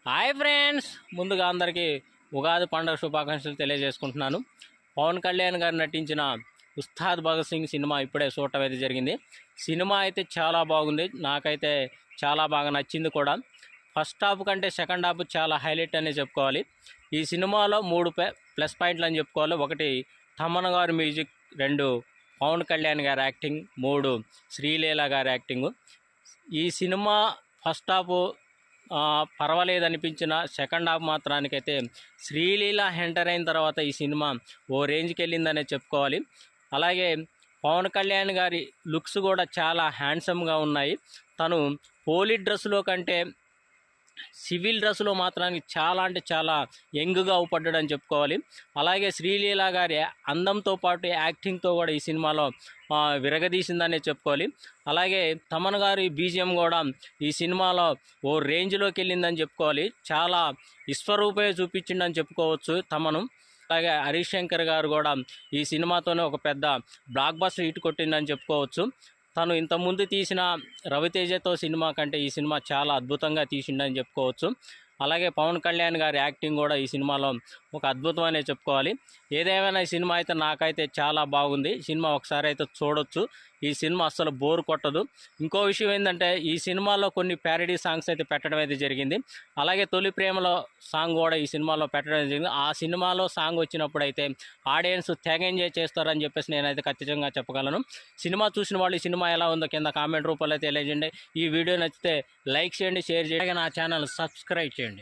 Hi friends, ముందుగా అందరికీ ఉగాది పండుగ శుభాకాంక్షలు తెలియజేసుకుంటున్నాను. పవన్ కళ్యాణ్ గారు నటించిన ఉస్తాద్ భగత్ సింగ్ సినిమా ఇప్పుడే చూడటం అయితే జరిగింది. సినిమా అయితే చాలా బాగుంది, నాకైతే చాలా బాగా నచ్చింది కూడా. ఫస్ట్ హాఫ్ కంటే సెకండ్ హాఫ్ చాలా హైలైట్ అనే చెప్పుకోవాలి. ఈ సినిమాలో 3 ప్లస్ పాయింట్లు అని చెప్పుకోవాలి. 1 తమన్ గారి మ్యూజిక్, 2 పవన్ కళ్యాణ్ గారి యాక్టింగ్, 3 శ్రీలీల గారి యాక్టింగు. ఈ సినిమా ఫస్ట్ హాఫ్ పర్వాలేదు అనిపించిన, సెకండ్ హాఫ్ మాత్రానికైతే శ్రీలీల ఎంటర్ అయిన తర్వాత ఈ సినిమా ఓ రేంజ్కి వెళ్ళిందనే చెప్పుకోవాలి. అలాగే పవన్ కళ్యాణ్ గారి లుక్స్ కూడా చాలా హ్యాండ్సమ్గా ఉన్నాయి. తను పోలీ డ్రెస్సులో కంటే సివిల్ డ్రెస్సులో మాత్రానికి చాలా అంటే చాలా యంగ్గా అవుపడ్డాడని చెప్పుకోవాలి. అలాగే శ్రీలీల గారి అందంతో పాటు యాక్టింగ్తో కూడా ఈ సినిమాలో విరగదీసిందనే చెప్పుకోవాలి. అలాగే తమన్ గారి బీజిఎం కూడా ఈ సినిమాలో ఓ రేంజ్లోకి వెళ్ళిందని చెప్పుకోవాలి. చాలా విశ్వరూపే చూపించిందని చెప్పుకోవచ్చు తమను. అలాగే హరీష్ శంకర్ గారు కూడా ఈ సినిమాతోనే ఒక పెద్ద బ్లాక్ బస్టర్ హిట్ కొట్టిందని చెప్పుకోవచ్చు. తను ఇంతకుముందు తీసిన రవితేజతో సినిమా కంటే ఈ సినిమా చాలా అద్భుతంగా తీసిండని చెప్పుకోవచ్చు. అలాగే పవన్ కళ్యాణ్ గారి యాక్టింగ్ కూడా ఈ సినిమాలో ఒక అద్భుతం అనే చెప్పుకోవాలి. ఏదేమైనా ఈ సినిమా అయితే నాకైతే చాలా బాగుంది. సినిమా ఒకసారి అయితే చూడొచ్చు. ఈ సినిమా అస్సలు బోర్ కొట్టదు. ఇంకో విషయం ఏంటంటే, ఈ సినిమాలో కొన్ని ప్యారడీ సాంగ్స్ అయితే పెట్టడం అయితే జరిగింది. అలాగే తొలి ప్రేమలో సాంగ్ కూడా ఈ సినిమాలో పెట్టడం జరిగింది. ఆ సినిమాలో సాంగ్ వచ్చినప్పుడు అయితే ఆడియన్స్ తెగ ఎంజాయ్ చేస్తారని చెప్పేసి నేనైతే ఖచ్చితంగా చెప్పగలను. సినిమా చూసిన వాళ్ళు ఈ సినిమా ఎలా ఉందో కింద కామెంట్ రూపంలో తెలియజేయండి. ఈ వీడియో నచ్చితే లైక్ చేయండి, షేర్ చేయండి, నా ఛానల్ సబ్స్క్రైబ్ చేయండి.